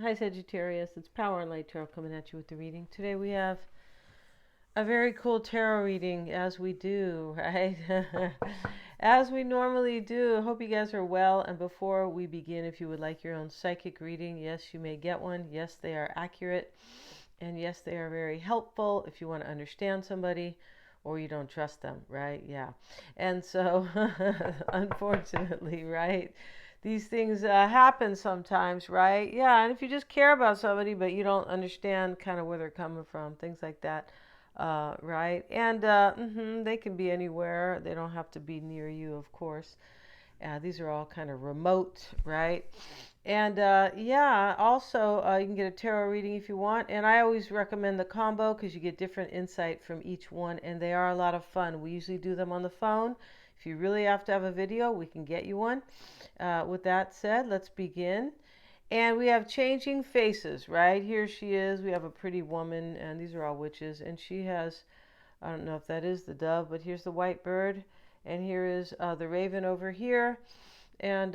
Hi, Sagittarius. It's Power and Light Tarot coming at you with the reading. Today we have a very cool tarot reading, as we do, right? As we normally do. I hope you guys are well. And before we begin, if you would like your own psychic reading, yes, you may get one. Yes, they are accurate. And yes, they are very helpful if you want to understand somebody or you don't trust them, right? Yeah. And so, unfortunately, right? These things happen sometimes, right? Yeah. And if you just care about somebody, but you don't understand kind of where they're coming from, things like that, right? And they can be anywhere. They don't have to be near you, of course. These are all kind of remote, right? And yeah, also you can get a tarot reading if you want. And I always recommend the combo because you get different insight from each one, and they are a lot of fun. We usually do them on the phone. If you really have to have a video, we can get you one. With that said, let's begin. And we have changing faces, right? Here she is. We have a pretty woman, and these are all witches. And she has, I don't know if that is the dove, but here's the white bird. And here is the raven over here. And,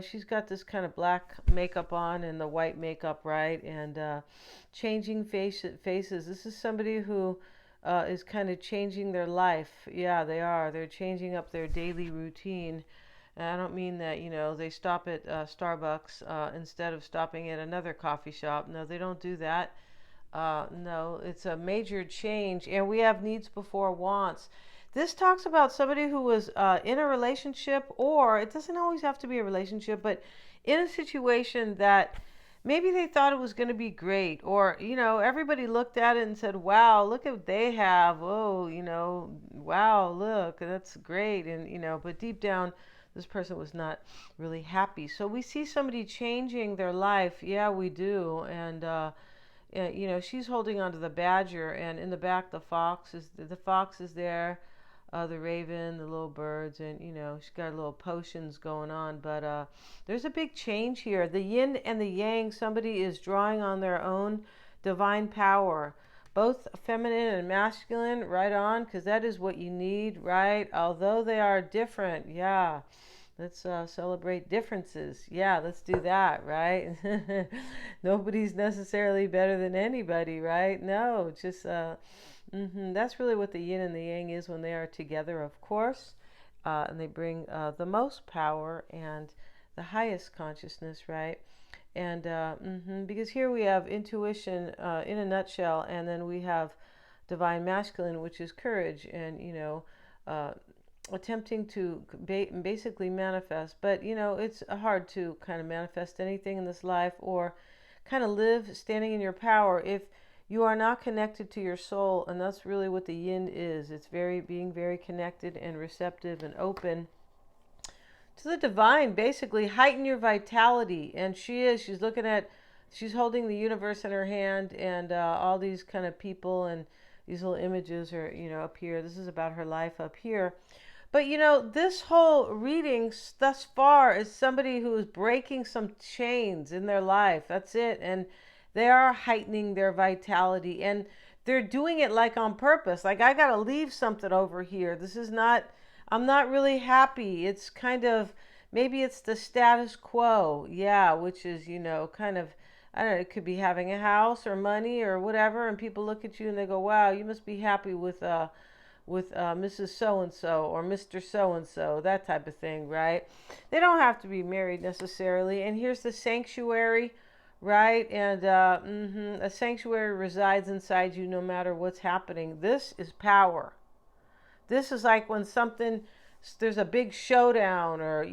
she's got this kind of black makeup on and the white makeup, right? And changing faces. This is somebody who is kind of changing their life. Yeah, they are. They're changing up their daily routine. And I don't mean that, they stop at Starbucks instead of stopping at another coffee shop. No, they don't do that. No, it's a major change. And we have needs before wants. This talks about somebody who was in a relationship, or it doesn't always have to be a relationship, but in a situation that maybe they thought it was going to be great, or, everybody looked at it and said, wow, look at what they have. Oh, wow, look, that's great. And, but deep down, this person was not really happy. So we see somebody changing their life. Yeah, we do. And, she's holding onto the badger, and in the back, the fox is there, the raven, the little birds, and she's got little potions going on. But there's a big change here. The yin and the yang. Somebody is drawing on their own divine power, both feminine and masculine. Right on, because that is what you need, right? Although they are different, yeah. Let's celebrate differences. Yeah, let's do that, right? Nobody's necessarily better than anybody, right? No, just that's really what the yin and the yang is when they are together, of course. And they bring the most power and the highest consciousness, right? And because here we have intuition in a nutshell, and then we have divine masculine, which is courage, and uh, attempting to basically manifest. But it's hard to kind of manifest anything in this life, or kind of live standing in your power, if you are not connected to your soul. And that's really what the yin is. It's being very connected and receptive and open to the divine. Basically heighten your vitality. And she's holding the universe in her hand, and all these kind of people and these little images are up here. This is about her life up here. But this whole reading thus far is somebody who is breaking some chains in their life. That's it. And they are heightening their vitality, and they're doing it like on purpose. Like, I got to leave something over here. I'm not really happy. It's kind of, maybe it's the status quo. Yeah, which is, kind of, I don't know, it could be having a house or money or whatever. And people look at you and they go, wow, you must be happy with Mrs. So and so or Mr. So and so, that type of thing, right? They don't have to be married necessarily. And here's the sanctuary, right? And a sanctuary resides inside you no matter what's happening. This is power. This is like when there's a big showdown, or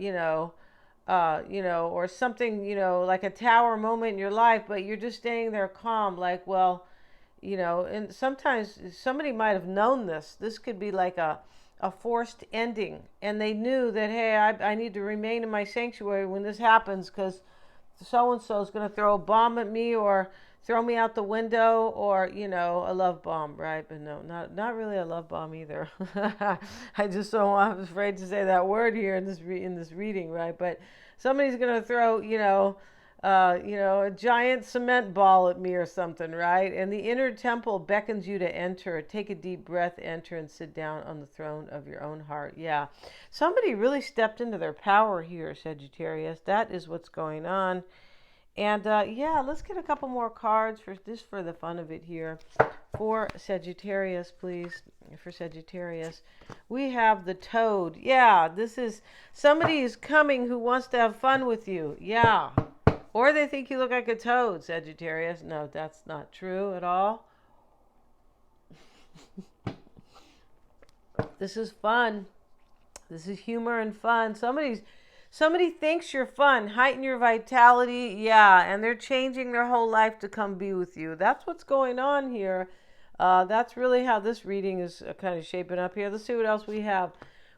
or something, like a tower moment in your life, but you're just standing there calm, like, well, and sometimes somebody might have known this. This could be like a forced ending. And they knew that, hey, I need to remain in my sanctuary when this happens, because so and so is going to throw a bomb at me, or throw me out the window, or a love bomb, right? But no, not really a love bomb either. I'm afraid to say that word here in this reading, right? But somebody's going to throw a giant cement ball at me or something, right? And the inner temple beckons you to enter. Take a deep breath, enter, and sit down on the throne of your own heart. Yeah. Somebody really stepped into their power here, Sagittarius. That is what's going on. And yeah, let's get a couple more cards for just for the fun of it here. For Sagittarius, please. For Sagittarius, we have the Toad. Yeah, this is somebody is coming who wants to have fun with you. Yeah. Or they think you look like a toad, Sagittarius. No, that's not true at all. This is fun. This is humor and fun. Somebody thinks you're fun, heighten your vitality, yeah, and they're changing their whole life to come be with you. That's what's going on here. That's really how this reading is kind of shaping up here. Let's see what else we have.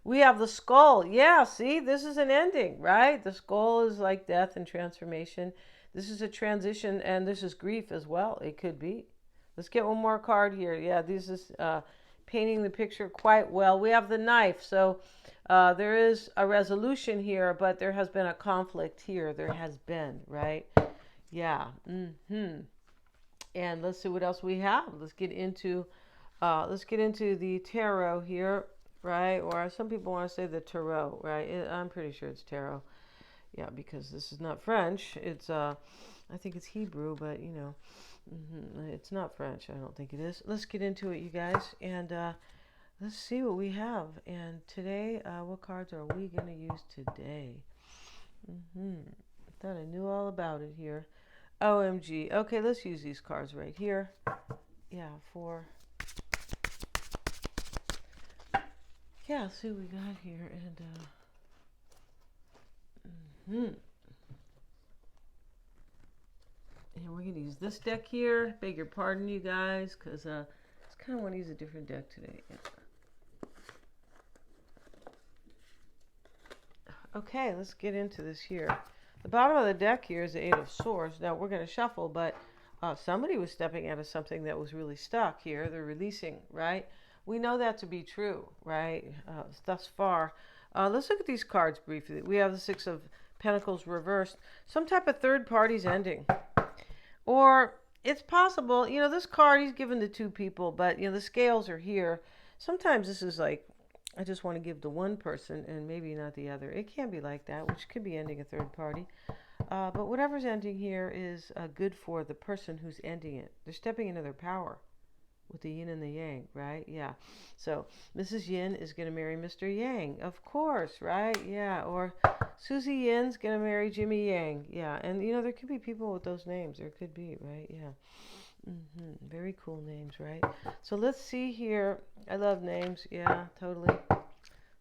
We have the skull. Yeah, see, this is an ending, right? The skull is like death and transformation. This is a transition, and this is grief as well. It could be. Let's get one more card here. Yeah, this is painting the picture quite well. We have the knife. So there is a resolution here, but there has been a conflict here. There has been, right? Yeah. And let's see what else we have. Let's get into the tarot here, right? Or some people want to say the tarot, right? I'm pretty sure it's tarot. Yeah, because this is not French. It's I think it's Hebrew, but you know, it's not French. I don't think it is. Let's get into it, you guys, and let's see what we have. And today, what cards are we going to use today? Thought I knew all about it here. OMG. Okay, let's use these cards right here. Yeah, yeah, see what we got here. And and we're going to use this deck here. Beg your pardon, you guys, because I just kind of want to use a different deck today. Yeah. Okay, let's get into this here. The bottom of the deck here is the Eight of Swords. Now, we're going to shuffle, but somebody was stepping out of something that was really stuck here. They're releasing, right? We know that to be true, right? Thus far. Let's look at these cards briefly. We have the Six of Pentacles reversed. Some type of third party's ending. Or it's possible, you know, this card he's given to two people, but, you know, the scales are here. Sometimes this is like, I just want to give to one person and maybe not the other. It can be like that, which could be ending a third party. But whatever's ending here is good for the person who's ending it. They're stepping into their power with the yin and the yang, right? Yeah. So Mrs. Yin is going to marry Mr. Yang, of course, right? Yeah. Or Susie Yin's going to marry Jimmy Yang. Yeah. And, you know, there could be people with those names. There could be, right? Yeah. Very cool names, right? So let's see here. I love names. Yeah, totally.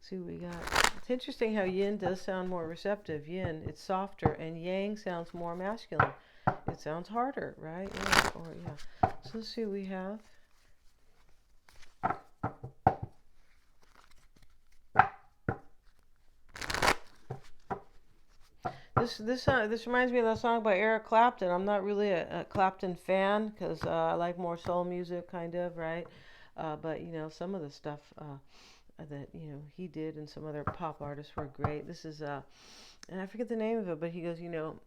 See what we got. It's interesting how yin does sound more receptive. Yin, it's softer, and yang sounds more masculine. It sounds harder, right? Yeah. Or yeah. So let's see what we have. This reminds me of that song by Eric Clapton. I'm not really a Clapton fan because I like more soul music, kind of, right? But you know, some of the stuff that you know he did and some other pop artists were great. This is and I forget the name of it, but he goes, you know,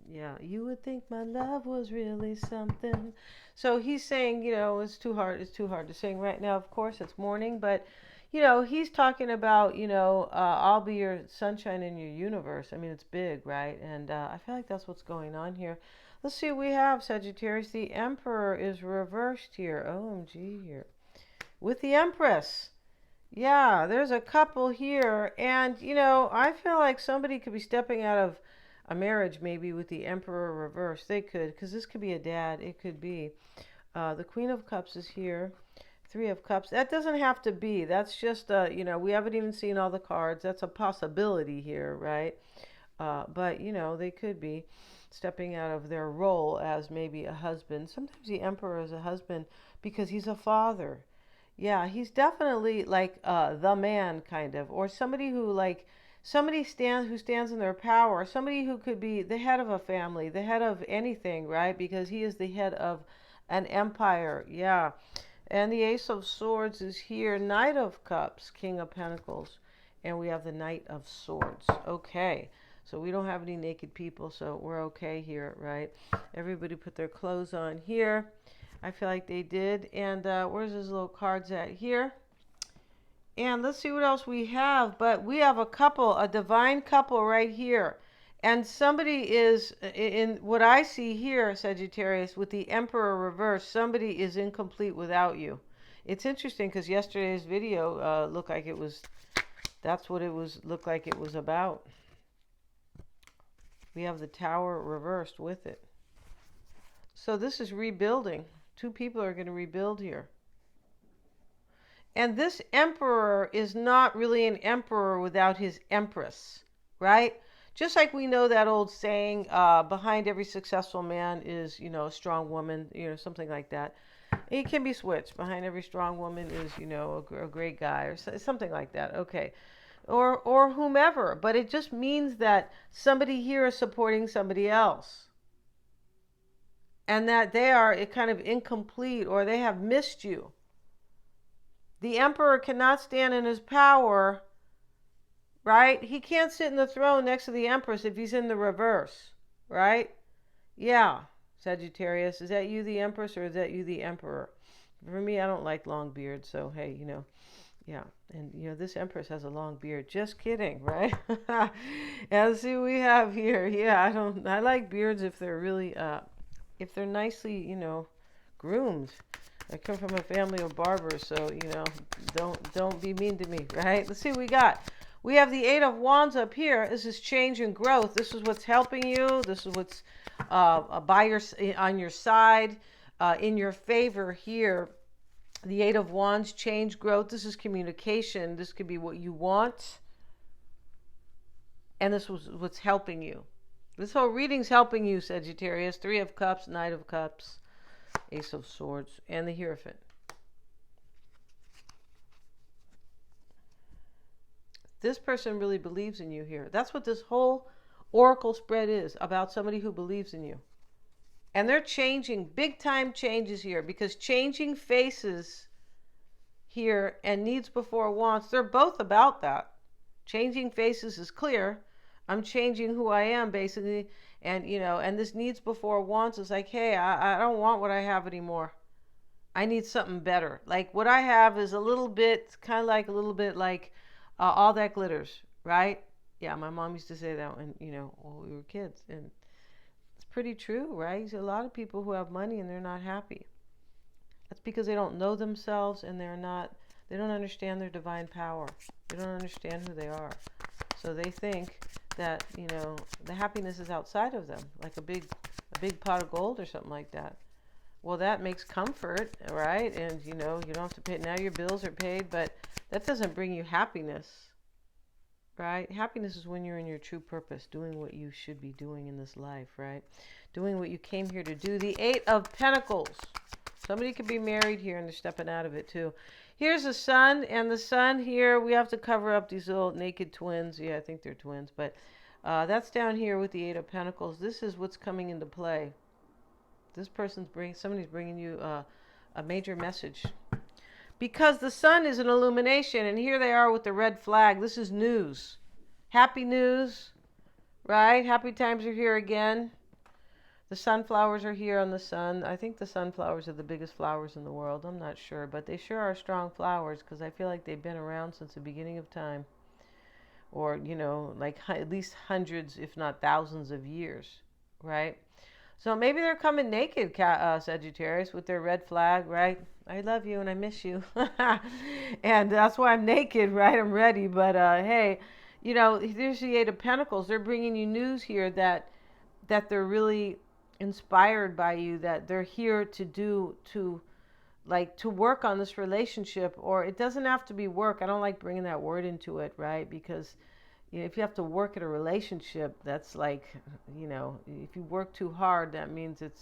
yeah, you would think my love was really something. So he's saying, you know, it's too hard to sing right now. Of course, it's morning, but you know, he's talking about, you know, I'll be your sunshine in your universe. I mean, it's big, right? And I feel like that's what's going on here. Let's see what we have, Sagittarius. The Emperor is reversed here. OMG here. With the Empress. Yeah, there's a couple here. And, you know, I feel like somebody could be stepping out of a marriage maybe with the Emperor reversed. They could, because this could be a dad. It could be. The Queen of Cups is here. Three of Cups. That doesn't have to be. That's just, you know, we haven't even seen all the cards. That's a possibility here, right? But, you know, they could be stepping out of their role as maybe a husband. Sometimes the Emperor is a husband because he's a father. Yeah, he's definitely like the man, kind of. Or somebody who, like, who stands in their power. Somebody who could be the head of a family, the head of anything, right? Because he is the head of an empire. Yeah. And the Ace of Swords is here. Knight of Cups, King of Pentacles. And we have the Knight of Swords. Okay. So we don't have any naked people, so we're okay here, right? Everybody put their clothes on here. I feel like they did. And where's his little cards at here? And let's see what else we have. But we have a couple, a divine couple right here. And somebody is, in what I see here, Sagittarius, with the Emperor reversed, somebody is incomplete without you. It's interesting because yesterday's video looked like it was, that's what it was, looked like it was about. We have the Tower reversed with it. So this is rebuilding. Two people are going to rebuild here. And this emperor is not really an emperor without his empress, right? Just like we know that old saying, behind every successful man is, a strong woman, something like that. It can be switched. Behind every strong woman is, a great guy or something like that. Okay. Or whomever. But it just means that somebody here is supporting somebody else. And that they are kind of incomplete or they have missed you. The emperor cannot stand in his power, right? He can't sit in the throne next to the empress if he's in the reverse, right? Yeah, Sagittarius. Is that you the empress or is that you the emperor? For me, I don't like long beards, so hey, yeah. And, this empress has a long beard. Just kidding, right? And see what we have here. Yeah, I like beards if they're really, if they're nicely, groomed. I come from a family of barbers, so, don't be mean to me, right? Let's see what we got. We have the Eight of Wands up here. This is change and growth. This is what's helping you. This is what's on your side, in your favor here. The Eight of Wands, change, growth. This is communication. This could be what you want. And this was what's helping you. This whole reading's helping you, Sagittarius. Three of Cups, Knight of Cups, Ace of Swords, and the Hierophant. This person really believes in you here. That's what this whole oracle spread is, about somebody who believes in you. And they're changing, big time changes here, because changing faces here and needs before wants, they're both about that. Changing faces is clear. I'm changing who I am, basically. And, and this needs before wants is like, hey, I don't want what I have anymore. I need something better. Like what I have is a little bit, kind of like a little bit like all that glitters, right? Yeah, my mom used to say that when, when we were kids. And it's pretty true, right? A lot of people who have money and they're not happy. That's because they don't know themselves and they don't understand their divine power. They don't understand who they are. So they think that, the happiness is outside of them, like a big pot of gold or something like that. Well, that makes comfort, right? And, you don't have to pay. Now your bills are paid, but that doesn't bring you happiness, right? Happiness is when you're in your true purpose, doing what you should be doing in this life, right? Doing what you came here to do. The Eight of Pentacles. Somebody could be married here and they're stepping out of it too. Here's the sun, and the sun here, we have to cover up these little naked twins. Yeah, I think they're twins, but that's down here with the Eight of Pentacles. This is what's coming into play. This somebody's bringing you a major message. Because the sun is an illumination, and here they are with the red flag. This is news. Happy news, right? Happy times are here again. The sunflowers are here on the sun. I think the sunflowers are the biggest flowers in the world. I'm not sure, but they sure are strong flowers because I feel like they've been around since the beginning of time. Or, like at least hundreds, if not thousands of years, right? So maybe they're coming naked, Sagittarius, with their red flag, right? I love you and I miss you. And that's why I'm naked, right? I'm ready. But hey, there's the Eight of Pentacles. They're bringing you news here that they're really inspired by you, that they're here to work on this relationship. Or it doesn't have to be work. I don't like bringing that word into it, right? Because if you have to work at a relationship, that's like, if you work too hard, that means it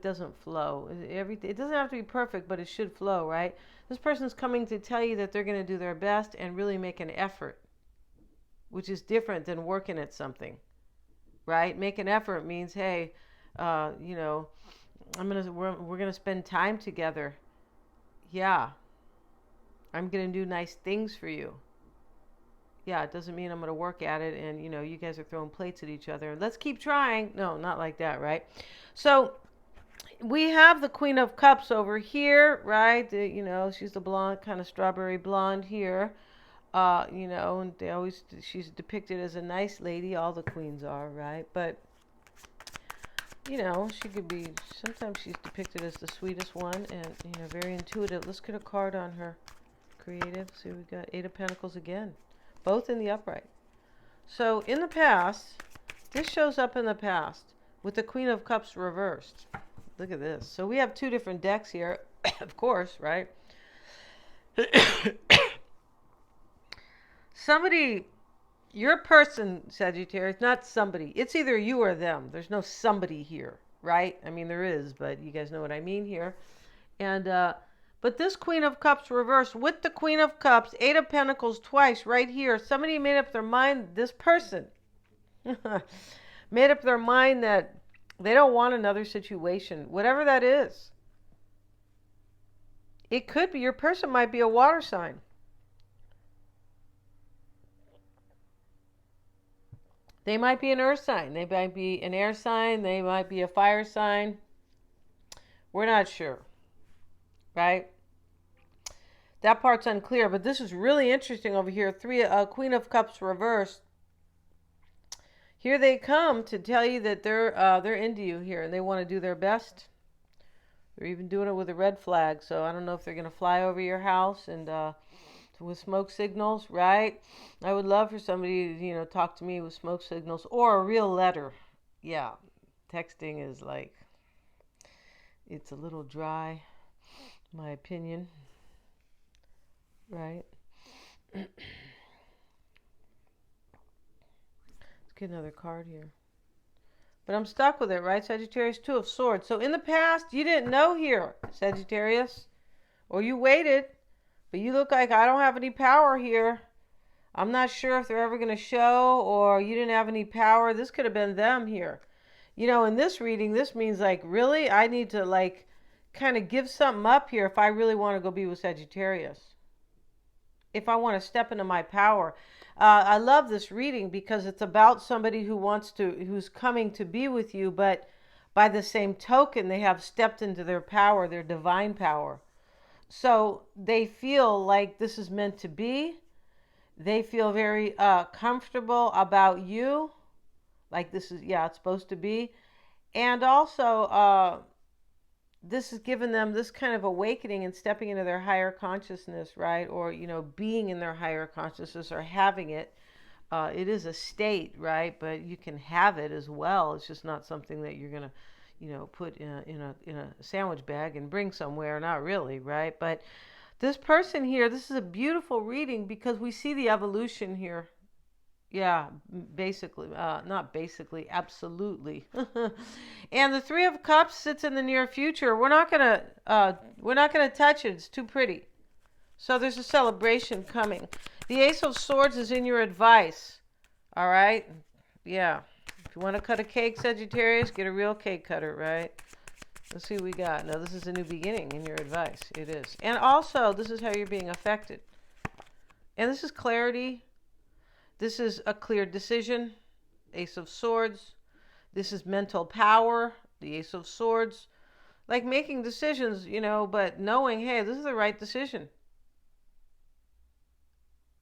doesn't flow. It doesn't have to be perfect, but it should flow, right? This person's coming to tell you that they're going to do their best and really make an effort, which is different than working at something, right? Make an effort means, hey, we're gonna spend time together. Yeah, I'm gonna do nice things for you. Yeah, it doesn't mean I'm going to work at it and, you guys are throwing plates at each other. Let's keep trying. No, not like that, right? So we have the Queen of Cups over here, right? She's the blonde, kind of strawberry blonde here. And she's depicted as a nice lady. All the queens are, right? But, she could be, sometimes she's depicted as the sweetest one and, very intuitive. Let's get a card on her. Creative. See, we got Eight of Pentacles again, both in the upright. So in the past, this shows up in the past with the Queen of Cups reversed. Look at this. So we have two different decks here, of course, right? Somebody, your person, Sagittarius, not somebody. It's either you or them. There's no somebody here, right? I mean, there is, but you guys know what I mean here. And, but this Queen of Cups reversed with the Queen of Cups, Eight of Pentacles twice right here. Somebody made up their mind, this person made up their mind that they don't want another situation, whatever that is. It could be, your person might be a water sign. They might be an earth sign. They might be an air sign. They might be a fire sign. We're not sure, right? That part's unclear, but this is really interesting over here. Queen of Cups reversed. Here they come to tell you that they're into you here and they want to do their best. They're even doing it with a red flag. So I don't know if they're going to fly over your house and with smoke signals, right? I would love for somebody to talk to me with smoke signals or a real letter. Yeah, texting is like, it's a little dry, in my opinion, right? Let's get another card here. But I'm stuck with it, right, Sagittarius? Two of Swords. So in the past, you didn't know here, Sagittarius, or you waited. But you look like I don't have any power here. I'm not sure if they're ever going to show, or you didn't have any power. This could have been them here. In this reading, this means like, really? I need to like kind of give something up here if I really want to go be with Sagittarius. If I want to step into my power. I love this reading because it's about somebody who's coming to be with you, but by the same token, they have stepped into their power, their divine power. So they feel like this is meant to be. They feel very comfortable about you. Like this is, it's supposed to be. And also, this has given them this kind of awakening and stepping into their higher consciousness, right? Or, being in their higher consciousness or having it. It is a state, right? But you can have it as well. It's just not something that you're going to put in a sandwich bag and bring somewhere. Not really, right? But this person here, this is a beautiful reading because we see the evolution here. Yeah, basically, not basically, absolutely. And the Three of Cups sits in the near future. We're not gonna touch it. It's too pretty. So there's a celebration coming. The Ace of Swords is in your advice. All right. Yeah. If you want to cut a cake, Sagittarius, get a real cake cutter, right? Let's see what we got. Now, this is a new beginning in your advice. It is. And also, this is how you're being affected. And this is clarity. This is a clear decision. Ace of Swords. This is mental power. The Ace of Swords. Like making decisions, but knowing, hey, this is the right decision.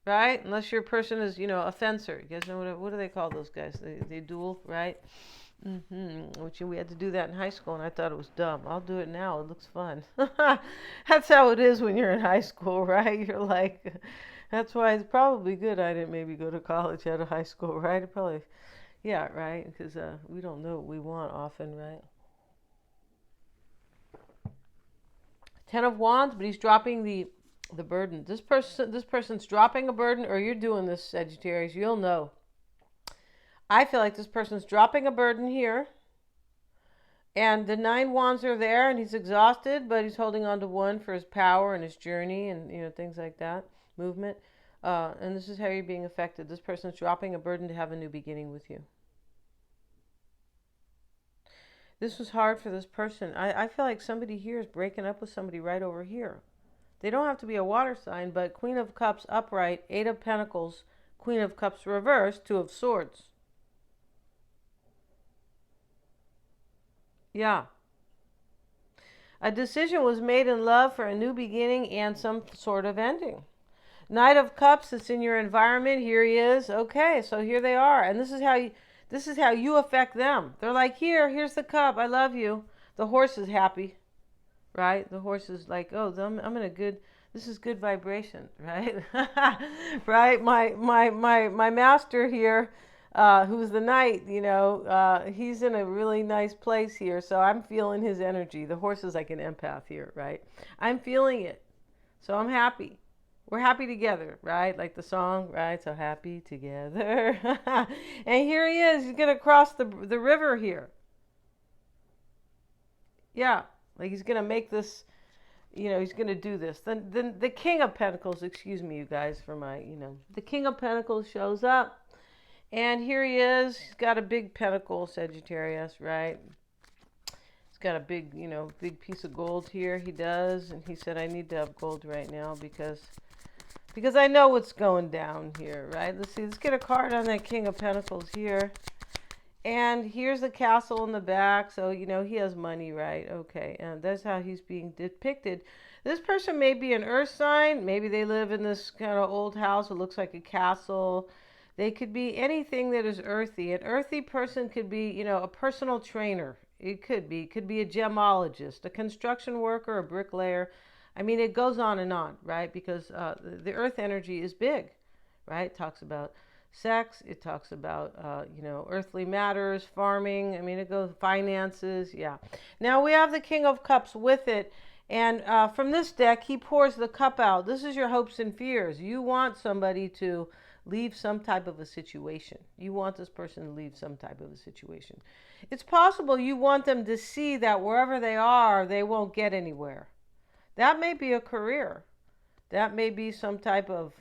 Right? Unless your person is, a fencer. You guys know what do they call those guys? They duel, right? Which we had to do that in high school, and I thought it was dumb. I'll do it now. It looks fun. That's how it is when you're in high school, right? You're like, that's why it's probably good I didn't maybe go to college out of high school, right? It probably, yeah, right? Because we don't know what we want often, right? Ten of Wands, but he's dropping the burden. This person's dropping a burden, or you're doing this, Sagittarius. You'll know. I feel like this person's dropping a burden here. And the 9 wands are there, and he's exhausted, but he's holding on to one for his power and his journey and, things like that, movement. And this is how you're being affected. This person's dropping a burden to have a new beginning with you. This was hard for this person. I feel like somebody here is breaking up with somebody right over here. They don't have to be a water sign, but Queen of Cups upright, 8 of Pentacles, Queen of Cups reversed, 2 of Swords. Yeah. A decision was made in love for a new beginning and some sort of ending. Knight of Cups, it's in your environment. Here he is. Okay, so here they are. And this is how you affect them. They're like, here's the cup. I love you. The horse is happy, right? The horse is like, oh, I'm in a good, this is good vibration, right? Right? My master here, who's the knight, he's in a really nice place here. So I'm feeling his energy. The horse is like an empath here, right? I'm feeling it. So I'm happy. We're happy together, right? Like the song, right? So happy together. And here he is. He's going to cross the river here. Yeah. Like he's going to make this, he's going to do this. Then the King of Pentacles, excuse me, you guys, for my, the King of Pentacles shows up. And here he is. He's got a big pentacle, Sagittarius, right? He's got a big, big piece of gold here. He does. And he said, I need to have gold right now because I know what's going down here, right? Let's see. Let's get a card on that King of Pentacles here. And here's the castle in the back. So, he has money, right? Okay. And that's how he's being depicted. This person may be an earth sign. Maybe they live in this kind of old house. It looks like a castle. They could be anything that is earthy. An earthy person could be, a personal trainer. It could be a gemologist, a construction worker, a bricklayer. I mean, it goes on, right? Because the earth energy is big, right? It talks about sex. It talks about, earthly matters, farming. I mean, it goes finances. Yeah. Now we have the King of Cups with it. And from this deck, he pours the cup out. This is your hopes and fears. You want somebody to leave some type of a situation. You want this person to leave some type of a situation. It's possible you want them to see that wherever they are, they won't get anywhere. That may be a career. That may be some type of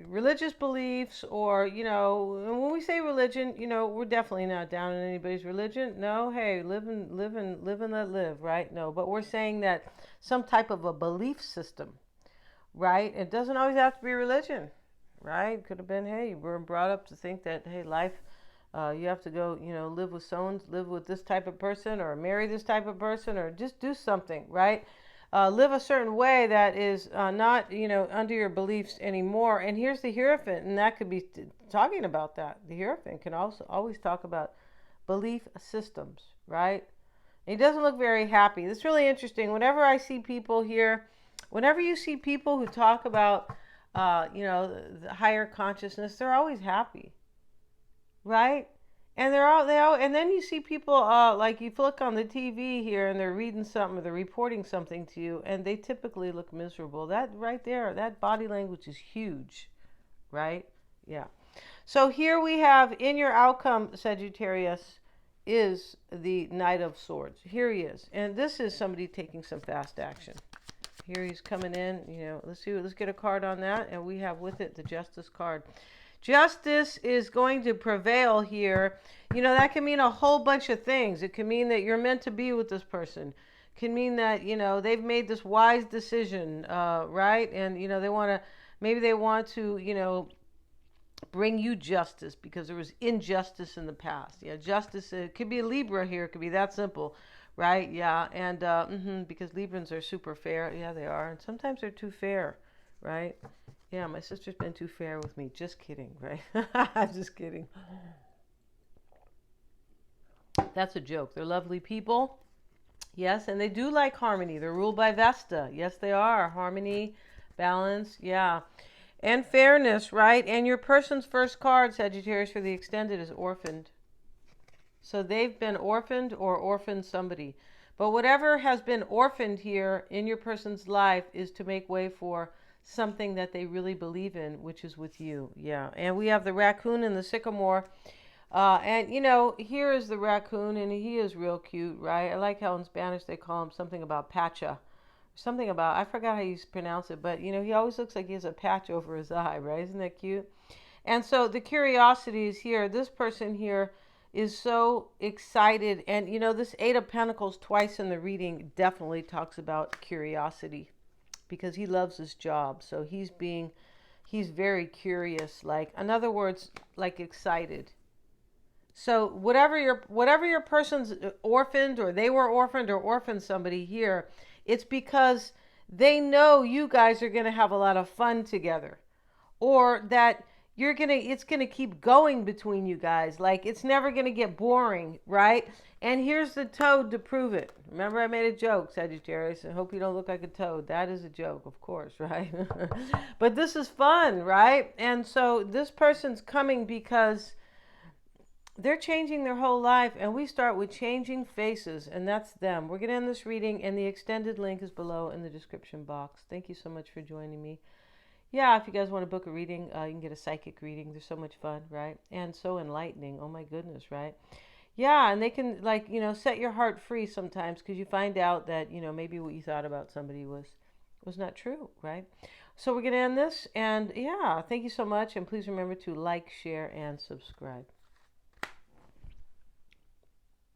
religious beliefs or, and when we say religion, we're definitely not down in anybody's religion. No, hey, live and let live, right? No, but we're saying that some type of a belief system, right? It doesn't always have to be religion, right? It could have been, hey, we're brought up to think that, hey, life, you have to go, live with this type of person or marry this type of person or just do something, right? Live a certain way that is not, under your beliefs anymore. And here's the Hierophant, and that could be talking about that. The Hierophant can also always talk about belief systems, right? And he doesn't look very happy. It's really interesting. Whenever I see people here, whenever you see people who talk about, the higher consciousness, they're always happy. Right? And and then you see people, like you look on the TV here and they're reading something or they're reporting something to you and they typically look miserable. That right there, that body language is huge, right? Yeah. So here we have in your outcome, Sagittarius, is the Knight of Swords. Here he is. And this is somebody taking some fast action. Here he's coming in, let's get a card on that. And we have with it the Justice card. Justice is going to prevail here. That can mean a whole bunch of things. It can mean that you're meant to be with this person. It can mean that, they've made this wise decision, right? And, maybe they want to, bring you justice because there was injustice in the past. Yeah, justice, it could be a Libra here. It could be that simple, right? Yeah, and because Librans are super fair. Yeah, they are. And sometimes they're too fair, right? Yeah, my sister's been too fair with me. Just kidding, right? Just kidding. That's a joke. They're lovely people. Yes, and they do like harmony. They're ruled by Vesta. Yes, they are. Harmony, balance, yeah. And fairness, right? And your person's first card, Sagittarius, for the extended is orphaned. So they've been orphaned or orphaned somebody. But whatever has been orphaned here in your person's life is to make way for something that they really believe in, which is with you. Yeah. And we have the raccoon and the sycamore. And here is the raccoon, and he is real cute, right? I like how in Spanish they call him something about pacha. Something about, I forgot how you pronounce it, but he always looks like he has a patch over his eye, right? Isn't that cute? And so the curiosity is here. This person here is so excited. And this Eight of Pentacles twice in the reading definitely talks about curiosity, because he loves his job. So he's very curious, like, in other words, like excited. So whatever your person's orphaned, or they were orphaned or orphaned somebody here, it's because They know you guys are going to have a lot of fun together, or that it's gonna keep going between you guys. Like, it's never gonna get boring, right? And here's the toad to prove it. Remember, I made a joke, Sagittarius. I hope you don't look like a toad. That is a joke, of course, right? But this is fun, right? And so this person's coming because they're changing their whole life, and we start with changing faces, and that's them. We're gonna end this reading, and the extended link is below in the description box. Thank you so much for joining me. Yeah, if you guys want to book a reading, you can get a psychic reading. They're so much fun, right? And so enlightening. Oh my goodness, right? Yeah, and they can, like, set your heart free sometimes, because you find out that, maybe what you thought about somebody was not true, right? So we're going to end this, and yeah, thank you so much, and please remember to like, share, and subscribe.